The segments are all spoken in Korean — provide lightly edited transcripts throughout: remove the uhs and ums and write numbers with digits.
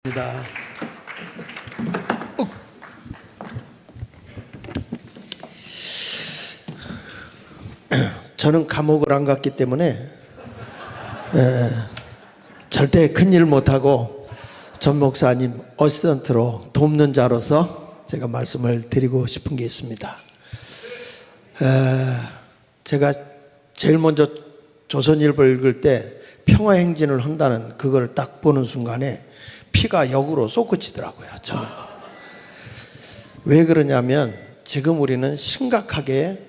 입니다. 저는 감옥을 안 갔기 때문에 절대 큰일 못하고 전 목사님 어시스턴트로 돕는 자로서 제가 말씀을 드리고 싶은 게 있습니다. 제가 제일 먼저 조선일보 읽을 때 평화행진을 한다는 그걸 딱 보는 순간에 피가 역으로 솟구치더라고요. 저는 왜 그러냐면 지금 우리는 심각하게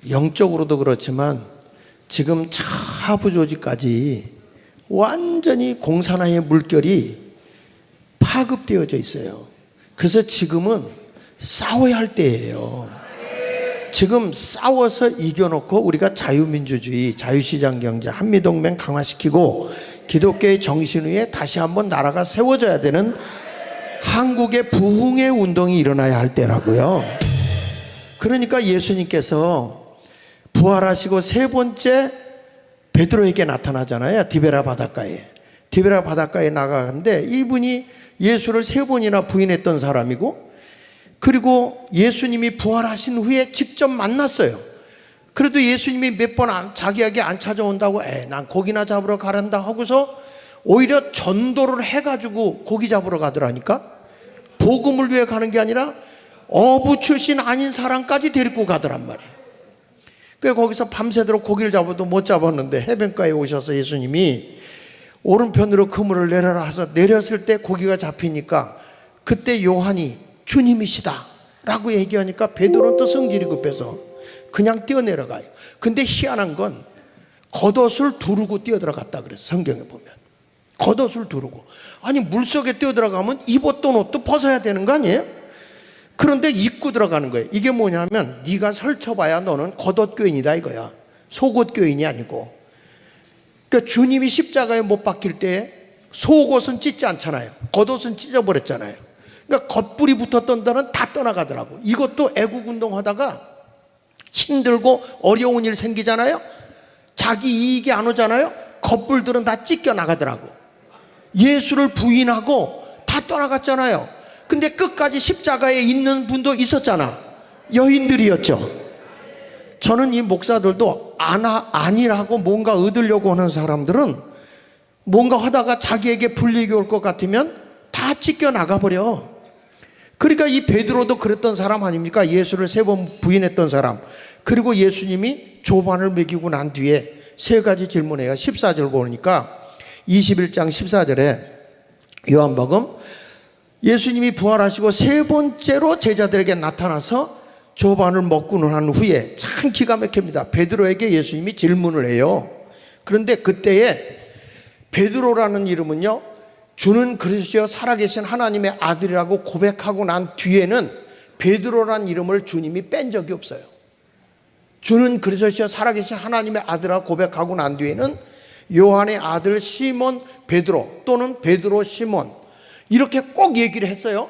영적으로도 그렇지만 지금 하부 조직까지 완전히 공산화의 물결이 파급되어져 있어요. 그래서 지금은 싸워야 할 때예요. 지금 싸워서 이겨놓고 우리가 자유민주주의, 자유시장 경제, 한미동맹 강화시키고 기독교의 정신 위에 다시 한번 나라가 세워져야 되는 한국의 부흥의 운동이 일어나야 할 때라고요. 그러니까 예수님께서 부활하시고 세 번째 베드로에게 나타나잖아요. 디베라 바닷가에. 디베라 바닷가에 나가는데 이분이 예수를 세 번이나 부인했던 사람이고, 그리고 예수님이 부활하신 후에 직접 만났어요. 그래도 예수님이 몇 번 자기에게 안 찾아온다고 난 고기나 잡으러 가란다 하고서 오히려 전도를 해가지고 고기 잡으러 가더라니까. 복음을 위해 가는 게 아니라 어부 출신 아닌 사람까지 데리고 가더란 말이에요. 그래서 거기서 밤새도록 고기를 잡아도 못 잡았는데 해변가에 오셔서 예수님이 오른편으로 그물을 내려라 해서 내렸을 때 고기가 잡히니까 그때 요한이 주님이시다 라고 얘기하니까 베드로는 또 성질이 급해서 그냥 뛰어내려가요. 근데 희한한 건 겉옷을 두르고 뛰어들어갔다 그래서 성경에 보면 겉옷을 두르고, 아니 물속에 뛰어들어가면 입었던 옷도 벗어야 되는 거 아니에요? 그런데 입고 들어가는 거예요. 이게 뭐냐면 네가 설쳐봐야 너는 겉옷 교인이다 이거야. 속옷 교인이 아니고. 그러니까 주님이 십자가에 못 박힐 때 속옷은 찢지 않잖아요. 겉옷은 찢어버렸잖아요. 그러니까 겉불이 붙었던 데는 다 떠나가더라고. 이것도 애국운동 하다가 힘들고 어려운 일 생기잖아요. 자기 이익이 안 오잖아요. 겉불들은 다 찢겨 나가더라고. 예수를 부인하고 다 떠나갔잖아요. 근데 끝까지 십자가에 있는 분도 있었잖아. 여인들이었죠. 저는 이 목사들도 아니라고 뭔가 얻으려고 하는 사람들은 뭔가 하다가 자기에게 불이익이 올 것 같으면 다 찢겨 나가버려. 그러니까 이 베드로도 그랬던 사람 아닙니까? 예수를 세 번 부인했던 사람. 그리고 예수님이 조반을 먹이고 난 뒤에 세 가지 질문해요. 14절 보니까 21장 14절에 요한복음 예수님이 부활하시고 세 번째로 제자들에게 나타나서 조반을 먹고 난 후에 참 기가 막힙니다. 베드로에게 예수님이 질문을 해요. 그런데 그때에 베드로라는 이름은요, 주는 그리스도여 살아계신 하나님의 아들이라고 고백하고 난 뒤에는 베드로라는 이름을 주님이 뺀 적이 없어요. 주는 그리스도여 살아계신 하나님의 아들이라고 고백하고 난 뒤에는 요한의 아들 시몬 베드로 또는 베드로 시몬 이렇게 꼭 얘기를 했어요.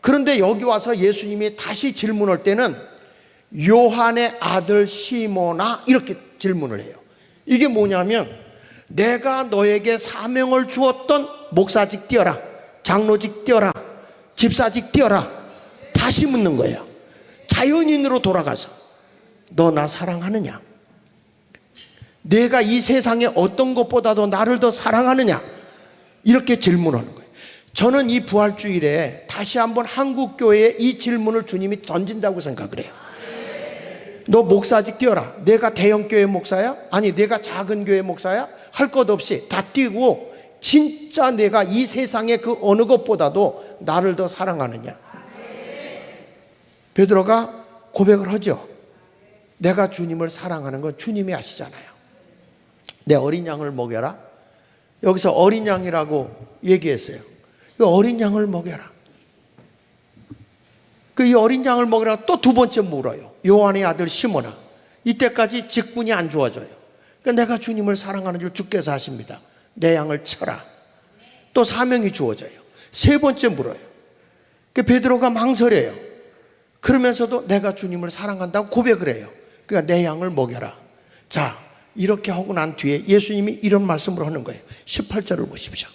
그런데 여기 와서 예수님이 다시 질문할 때는 요한의 아들 시몬아 이렇게 질문을 해요. 이게 뭐냐면 내가 너에게 사명을 주었던 목사직 뛰어라, 장로직 뛰어라, 집사직 뛰어라 다시 묻는 거예요. 자연인으로 돌아가서 너 나 사랑하느냐? 내가 이 세상에 어떤 것보다도 나를 더 사랑하느냐? 이렇게 질문하는 거예요. 저는 이 부활주일에 다시 한번 한국교회에 이 질문을 주님이 던진다고 생각을 해요. 너 목사직 뛰어라. 내가 대형교회 목사야? 아니 내가 작은 교회 목사야? 할 것 없이 다 뛰고 진짜 내가 이 세상의 그 어느 것보다도 나를 더 사랑하느냐? 베드로가 고백을 하죠. 내가 주님을 사랑하는 건 주님이 아시잖아요. 내 어린 양을 먹여라. 여기서 어린 양이라고 얘기했어요. 그 어린 양을 먹여라. 이 어린 양을 먹여라 또 두 번째 물어요. 요한의 아들 시몬아. 이때까지 직분이 안 좋아져요. 그러니까 내가 주님을 사랑하는 줄 주께서 아십니다. 내 양을 쳐라. 또 사명이 주어져요. 세 번째 물어요. 베드로가 망설여요. 그러면서도 내가 주님을 사랑한다고 고백을 해요. 그러니까 내 양을 먹여라. 자, 이렇게 하고 난 뒤에 예수님이 이런 말씀을 하는 거예요. 18절을 보십시오.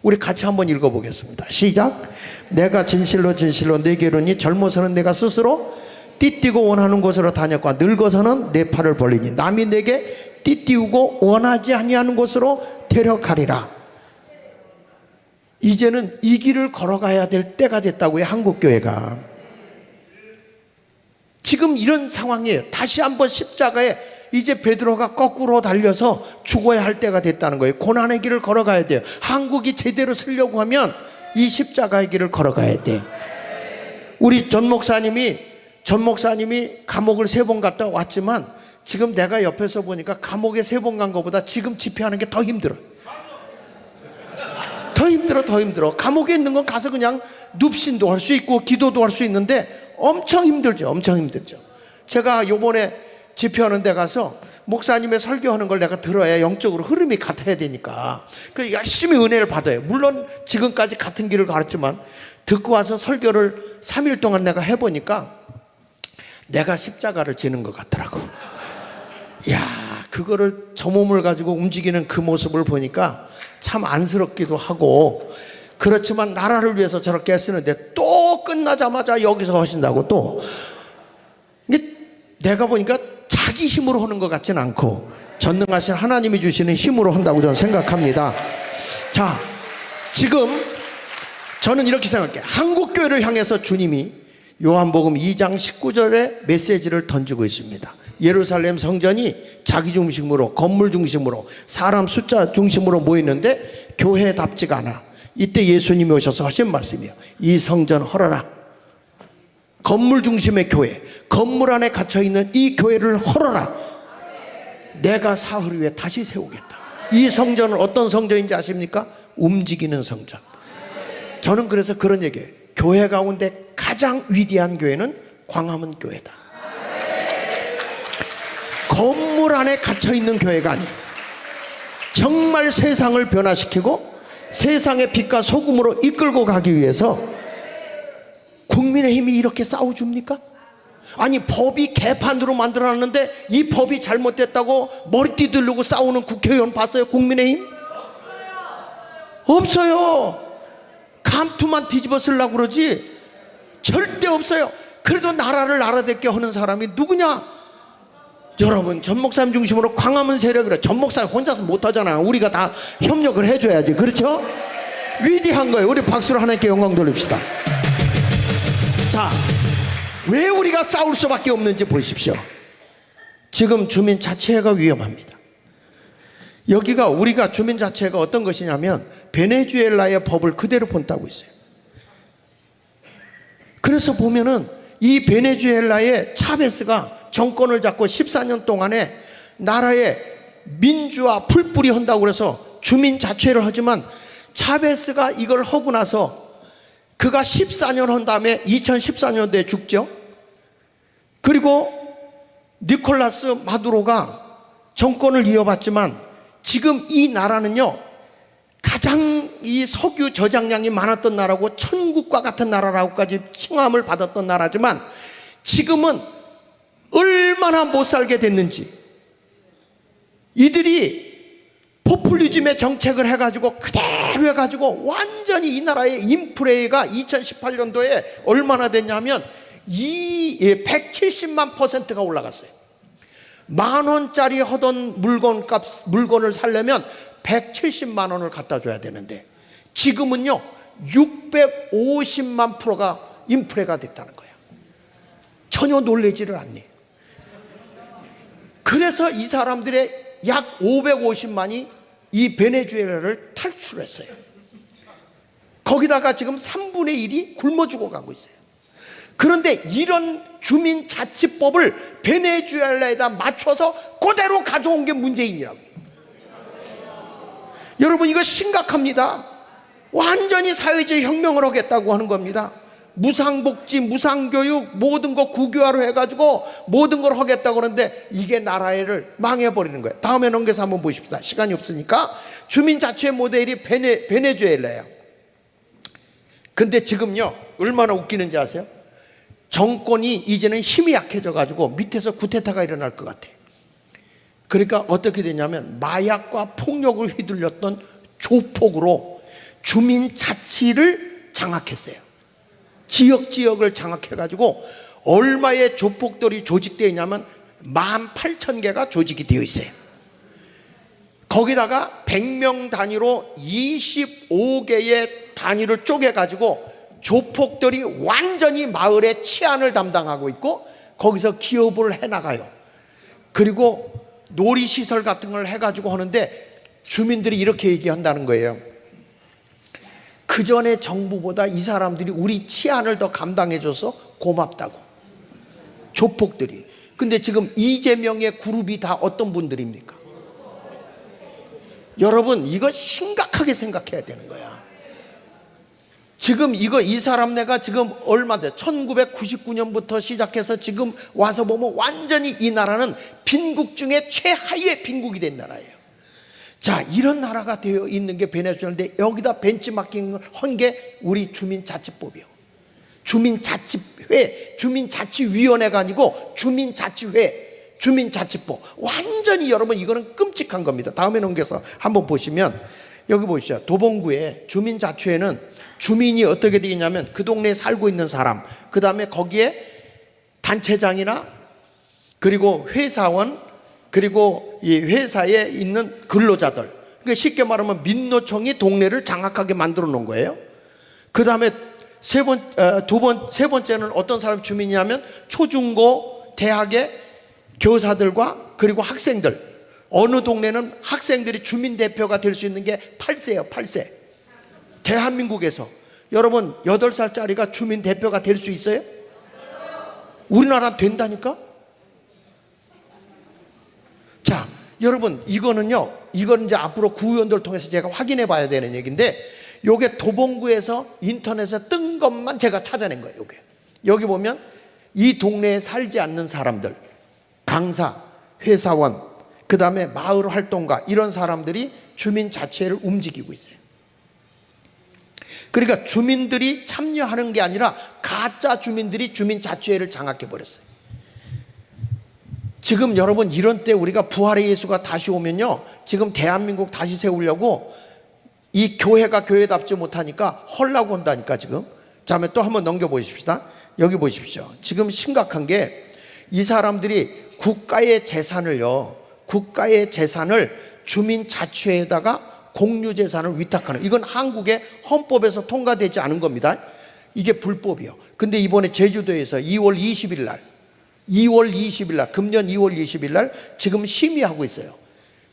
우리 같이 한번 읽어보겠습니다. 시작. 내가 진실로 진실로 내게 이르니 젊어서는 내가 스스로 띠띠고 원하는 곳으로 다녔고 늙어서는 내 팔을 벌리니 남이 내게 띠띠우고 원하지 아니하는 곳으로 데려가리라. 이제는 이 길을 걸어가야 될 때가 됐다고요. 한국교회가. 지금 이런 상황이에요. 다시 한번 십자가에 이제 베드로가 거꾸로 달려서 죽어야 할 때가 됐다는 거예요. 고난의 길을 걸어가야 돼요. 한국이 제대로 서려고 하면 이 십자가의 길을 걸어가야 돼. 우리 전 목사님이 감옥을 3번 갔다 왔지만 지금 내가 옆에서 보니까 감옥에 3번 간 것보다 지금 집회하는 게 더 힘들어. 더 힘들어. 감옥에 있는 건 가서 그냥 눕신도 할 수 있고 기도도 할 수 있는데 엄청 힘들죠. 제가 요번에 집회하는 데 가서 목사님의 설교하는 걸 내가 들어야 영적으로 흐름이 같아야 되니까 그 열심히 은혜를 받아요. 물론 지금까지 같은 길을 가르치지만 듣고 와서 설교를 3일 동안 내가 해보니까 내가 십자가를 지는 것 같더라고. 야, 그거를 저 몸을 가지고 움직이는 그 모습을 보니까 참 안쓰럽기도 하고, 그렇지만 나라를 위해서 저렇게 애쓰는데 또 끝나자마자 여기서 하신다고. 또 이게 내가 보니까 자기 힘으로 하는 것 같진 않고 전능하신 하나님이 주시는 힘으로 한다고 저는 생각합니다. 자, 지금 저는 이렇게 생각해요. 한국교회를 향해서 주님이 요한복음 2장 19절에 메시지를 던지고 있습니다. 예루살렘 성전이 자기 중심으로, 건물 중심으로, 사람 숫자 중심으로 모이는데 교회답지가 않아. 이때 예수님이 오셔서 하신 말씀이에요. 이 성전 헐어라. 건물 중심의 교회, 건물 안에 갇혀있는 이 교회를 헐어라. 내가 사흘 후에 다시 세우겠다. 이 성전은 어떤 성전인지 아십니까? 움직이는 성전. 저는 그래서 그런 얘기예요. 교회 가운데 가장 위대한 교회는 광화문 교회다. 건물 안에 갇혀있는 교회가 아니에요. 정말 세상을 변화시키고 세상의 빛과 소금으로 이끌고 가기 위해서 국민의힘이 이렇게 싸워줍니까? 아니, 법이 개판으로 만들어놨는데 이 법이 잘못됐다고 머리띠 들고 싸우는 국회의원 봤어요? 국민의힘? 없어요. 감투만 뒤집어 쓰려고 그러지 절대 없어요. 그래도 나라를 나라답게 하는 사람이 누구냐? 여러분, 전 목사님 중심으로 광화문 세력이라. 전 목사님 혼자서 못하잖아. 우리가 다 협력을 해줘야지. 그렇죠? 위대한 거예요. 우리 박수로 하나님께 영광 돌립시다. 자, 왜 우리가 싸울 수밖에 없는지 보십시오. 지금 주민자치회가 위험합니다. 여기가, 우리가 주민자치회가 어떤 것이냐면 베네수엘라의 법을 그대로 본다고 있어요. 그래서 보면은 이 베네수엘라의 차베스가 정권을 잡고 14년 동안에 나라에 민주화 풀뿌리 한다고 그래서 주민자치회를 하지만 차베스가 이걸 하고 나서 그가 14년 한 다음에 2014년도에 죽죠. 그리고 니콜라스 마두로가 정권을 이어받지만 지금 이 나라는요, 가장 이 석유 저장량이 많았던 나라고 천국과 같은 나라라고까지 칭함을 받았던 나라지만 지금은 얼마나 못 살게 됐는지, 이들이 포퓰리즘의 정책을 해가지고 그대로 해가지고 완전히 이 나라의 인플레가 2018년도에 얼마나 됐냐면 170만%가 올라갔어요. 10,000원짜리 하던 물건을 사려면 170만 원을 갖다 줘야 되는데 지금은요 650만 %가 인플레가 됐다는 거예요. 전혀 놀라지를 않네요. 그래서 이 사람들의 약 550만이 이 베네수엘라를 탈출했어요. 거기다가 지금 3분의 1이 굶어 죽어가고 있어요. 그런데 이런 주민자치법을 베네수엘라에다 맞춰서 그대로 가져온 게 문재인이라고요. 여러분, 이거 심각합니다. 완전히 사회주의 혁명을 하겠다고 하는 겁니다. 무상복지, 무상교육, 모든 거 국유화로 해가지고 모든 걸 하겠다고 그러는데 이게 나라를 망해버리는 거예요. 다음에 넘겨서 한번 보십시다. 시간이 없으니까. 주민자치회 모델이 베네수엘라예요. 근데 지금요 얼마나 웃기는지 아세요? 정권이 이제는 힘이 약해져가지고 밑에서 쿠데타가 일어날 것 같아요. 그러니까 어떻게 되냐면 마약과 폭력을 휘둘렸던 조폭으로 주민자치를 장악했어요. 지역을 장악해가지고 얼마의 조폭들이 조직되어 있냐면 18,000개가 조직이 되어 있어요. 거기다가 100명 단위로 25개의 단위를 쪼개가지고 조폭들이 완전히 마을의 치안을 담당하고 있고 거기서 기업을 해나가요. 그리고 놀이시설 같은 걸 해가지고 하는데 주민들이 이렇게 얘기한다는 거예요. 그 전에 정부보다 이 사람들이 우리 치안을 더 감당해줘서 고맙다고. 조폭들이. 근데 지금 이재명의 그룹이 다 어떤 분들입니까? 여러분, 이거 심각하게 생각해야 되는 거야. 지금 이 사람네가 지금 얼마 돼? 1999년부터 시작해서 지금 와서 보면 완전히 이 나라는 빈국 중에 최하위의 빈국이 된 나라예요. 자, 이런 나라가 되어 있는 게 베네수엘인데 여기다 벤치마킹을 한 게 우리 주민자치법이요. 주민자치회, 주민자치위원회가 아니고 주민자치회, 주민자치법. 완전히 여러분 이거는 끔찍한 겁니다. 다음에 넘겨서 한번 보시면 여기 보시죠. 도봉구에 주민자치회는 주민이 어떻게 되어 있냐면 그 동네에 살고 있는 사람, 그 다음에 거기에 단체장이나 그리고 회사원, 그리고 이 회사에 있는 근로자들, 그러니까 쉽게 말하면 민노총이 동네를 장악하게 만들어 놓은 거예요. 그 다음에 세 번째는 어떤 사람이 주민이냐면 초중고 대학의 교사들과 그리고 학생들. 어느 동네는 학생들이 주민대표가 될 수 있는 게 8세예요 8세. 대한민국에서 여러분 8살짜리가 주민대표가 될 수 있어요? 우리나라 된다니까? 자, 여러분 이거는요, 이건 이제 앞으로 구의원들 통해서 제가 확인해 봐야 되는 얘기인데, 요게 도봉구에서 인터넷에 뜬 것만 제가 찾아낸 거예요. 요게. 여기 보면 이 동네에 살지 않는 사람들, 강사, 회사원, 그 다음에 마을 활동가, 이런 사람들이 주민자치회를 움직이고 있어요. 그러니까 주민들이 참여하는 게 아니라 가짜 주민들이 주민자치회를 장악해 버렸어요. 지금 여러분 이런 때 우리가 부활의 예수가 다시 오면요, 지금 대한민국 다시 세우려고 이 교회가 교회답지 못하니까 헐라고 한다니까 지금. 자, 또 한번 넘겨보십시다. 여기 보십시오. 지금 심각한 게 이 사람들이 국가의 재산을 주민자치회에다가 공유재산을 위탁하는, 이건 한국의 헌법에서 통과되지 않은 겁니다. 이게 불법이요. 근데 이번에 제주도에서 2월 20일 날 금년 2월 20일 날 지금 심의하고 있어요.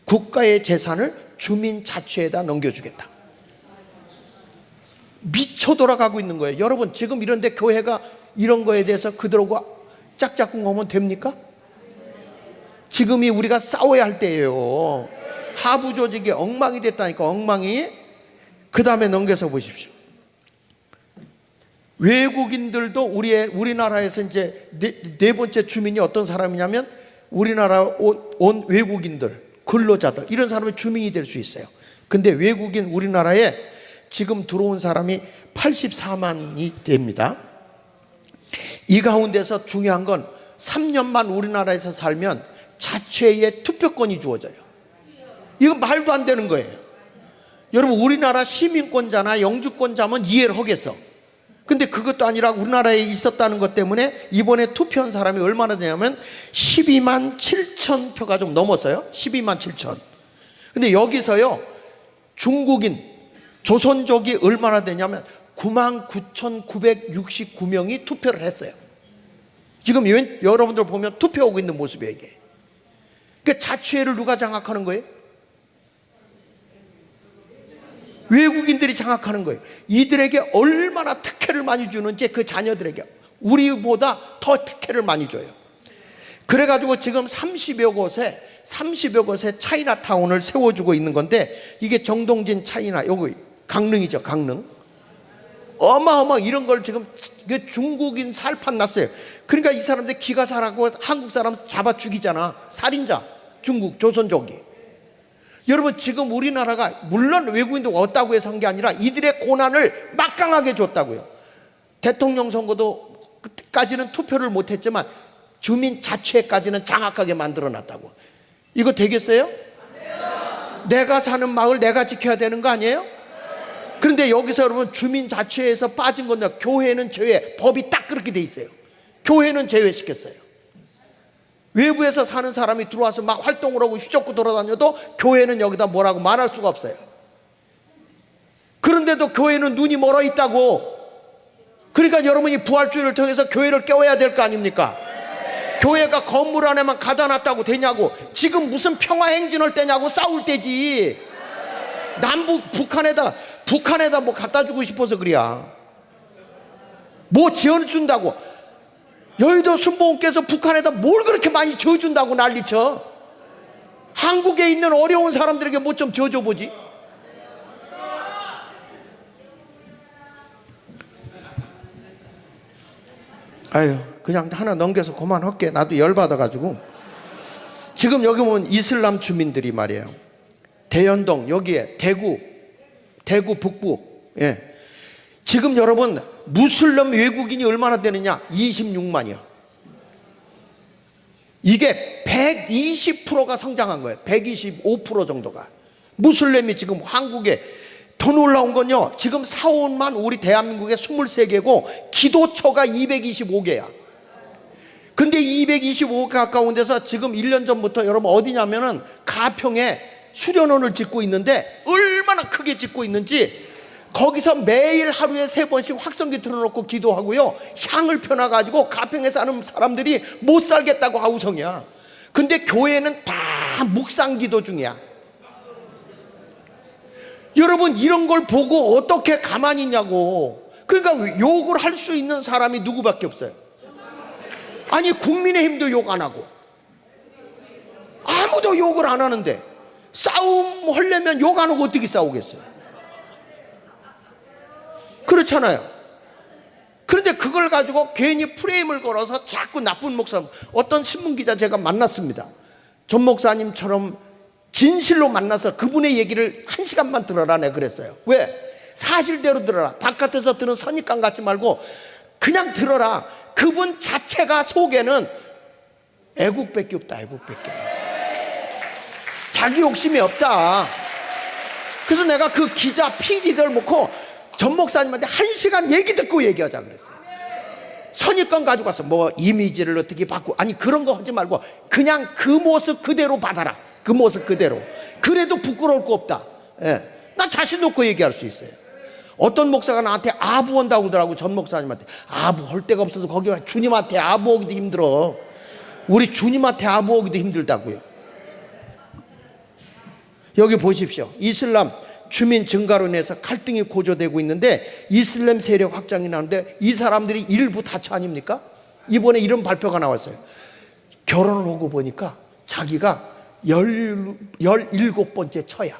국가의 재산을 주민자치회에다 넘겨주겠다. 미쳐 돌아가고 있는 거예요. 여러분 지금 이런데 교회가 이런 거에 대해서 그들하고 짝짝꿍 하면 됩니까? 지금이 우리가 싸워야 할 때예요. 하부 조직이 엉망이 됐다니까, 엉망이. 그 다음에 넘겨서 보십시오. 외국인들도 우리나라에서 이제 네 번째 주민이 어떤 사람이냐면 우리나라 온 외국인들, 근로자들, 이런 사람이 주민이 될 수 있어요. 근데 외국인 우리나라에 지금 들어온 사람이 84만이 됩니다. 이 가운데서 중요한 건 3년만 우리나라에서 살면 자치회에 투표권이 주어져요. 이건 말도 안 되는 거예요. 여러분 우리나라 시민권자나 영주권자면 이해를 하겠어. 근데 그것도 아니라 우리나라에 있었다는 것 때문에 이번에 투표한 사람이 얼마나 되냐면 12만 7천 표가 좀 넘었어요. 12만 7천. 근데 여기서요, 중국인 조선족이 얼마나 되냐면 99,969명이 투표를 했어요. 지금 여러분들 보면 투표하고 있는 모습이에요, 이게. 그러니까 자치회를 누가 장악하는 거예요? 외국인들이 장악하는 거예요. 이들에게 얼마나 특혜를 많이 주는지, 그 자녀들에게 우리보다 더 특혜를 많이 줘요. 그래가지고 지금 30여 곳에 차이나타운을 세워주고 있는 건데, 이게 정동진 차이나, 여기 강릉이죠, 강릉. 어마어마 이런 걸 지금 중국인 살판 났어요. 그러니까 이 사람들 기가 살하고 한국 사람 잡아 죽이잖아. 살인자, 중국 조선족이. 여러분 지금 우리나라가 물론 외국인도 왔다고 해서 한 게 아니라 이들의 고난을 막강하게 줬다고요. 대통령 선거도 그때까지는 투표를 못했지만 주민자치회까지는 장악하게 만들어놨다고. 이거 되겠어요? 내가 사는 마을 내가 지켜야 되는 거 아니에요? 그런데 여기서 여러분 주민자치회에서 빠진 건데 교회는 제외, 법이 딱 그렇게 돼 있어요. 교회는 제외시켰어요. 외부에서 사는 사람이 들어와서 막 활동을 하고 휘젓고 돌아다녀도 교회는 여기다 뭐라고 말할 수가 없어요. 그런데도 교회는 눈이 멀어 있다고. 그러니까 여러분이 부활주의를 통해서 교회를 깨워야 될 거 아닙니까? 교회가 건물 안에만 가다 놨다고 되냐고. 지금 무슨 평화행진할 때냐고. 싸울 때지. 남북 북한에다 뭐 갖다 주고 싶어서 그래야. 뭐 지어준다고. 여의도 순복음께서 북한에다 뭘 그렇게 많이 지어준다고 난리쳐. 한국에 있는 어려운 사람들에게 뭐 좀 지어줘 보지. 아유, 그냥 하나 넘겨서 그만할게. 나도 열받아가지고. 지금 여기 보면 이슬람 주민들이 말이에요. 대연동, 여기에 대구 북부. 예. 지금 여러분 무슬림 외국인이 얼마나 되느냐? 26만이요. 이게 120%가 성장한 거예요. 125% 정도가. 무슬림이 지금 한국에 더 놀라운 건요, 지금 사원만 우리 대한민국에 23개고 기도처가 225개야. 근데 225개 가까운 데서 지금 1년 전부터 여러분 어디냐면은 가평에 수련원을 짓고 있는데 얼마나 크게 짓고 있는지 거기서 매일 하루에 3번씩 확성기 틀어놓고 기도하고요, 향을 펴놔가지고 가평에 사는 사람들이 못 살겠다고 하우성이야. 근데 교회는 다 묵상 기도 중이야. 여러분 이런 걸 보고 어떻게 가만히 있냐고. 그러니까 욕을 할 수 있는 사람이 누구밖에 없어요. 아니 국민의힘도 욕 안 하고 아무도 욕을 안 하는데 싸움 하려면 욕 안 하고 어떻게 싸우겠어요? 그렇잖아요. 그런데 그걸 가지고 괜히 프레임을 걸어서 자꾸 나쁜 목사, 어떤 신문기자 제가 만났습니다. 전 목사님처럼 진실로 만나서 그분의 얘기를 1시간만 들어라 내가 그랬어요. 왜? 사실대로 들어라. 바깥에서 들은 선입관 갖지 말고 그냥 들어라. 그분 자체가 속에는 애국밖에 없다. 애국밖에. 자기 욕심이 없다. 그래서 내가 그 기자 PD들 놓고 전 목사님한테 1시간 얘기 듣고 얘기하자 그랬어요. 선입관 가지고 와서 뭐 이미지를 어떻게 바꾸고, 아니 그런 거 하지 말고 그냥 그 모습 그대로 받아라. 그 모습 그대로. 그래도 부끄러울 거 없다. 예. 나 자신 놓고 얘기할 수 있어요. 어떤 목사가 나한테 아부한다고 그러더라고. 전 목사님한테 아부할 데가 없어서 거기 주님한테 아부하기도 힘들어. 우리 주님한테 아부하기도 힘들다고요. 여기 보십시오. 이슬람 주민 증가로 인해서 갈등이 고조되고 있는데 이슬람 세력 확장이 나는데 이 사람들이 일부 다처 아닙니까? 이번에 이런 발표가 나왔어요. 결혼을 하고 보니까 자기가 17번째 처야.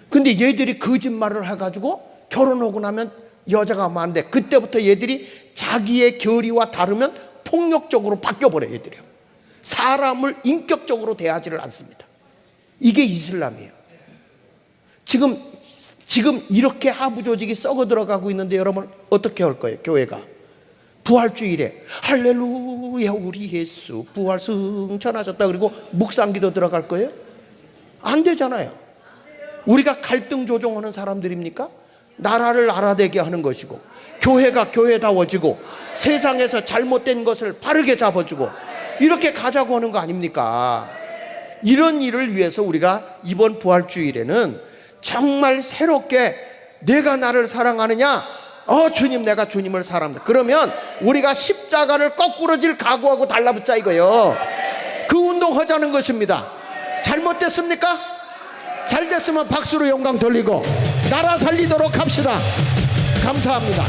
근데 얘들이 거짓말을 해가지고 결혼하고 나면 여자가 하면 안 돼. 그때부터 얘들이 자기의 결의와 다르면 폭력적으로 바뀌어버려요. 얘들이요. 사람을 인격적으로 대하지를 않습니다. 이게 이슬람이에요. 지금 이렇게 하부 조직이 썩어 들어가고 있는데 여러분 어떻게 할 거예요? 교회가 부활주일에 할렐루야 우리 예수 부활 승천하셨다 그리고 묵상기도 들어갈 거예요? 안 되잖아요. 우리가 갈등 조정하는 사람들입니까? 나라를 알아되게 하는 것이고 교회가 교회다워지고 세상에서 잘못된 것을 바르게 잡아주고 이렇게 가자고 하는 거 아닙니까? 이런 일을 위해서 우리가 이번 부활주일에는 정말 새롭게 내가 나를 사랑하느냐? 주님 내가 주님을 사랑한다. 그러면 우리가 십자가를 거꾸로 질 각오하고 달라붙자 이거요. 그 운동 하자는 것입니다. 잘못됐습니까? 잘 됐으면 박수로 영광 돌리고 나라 살리도록 합시다. 감사합니다.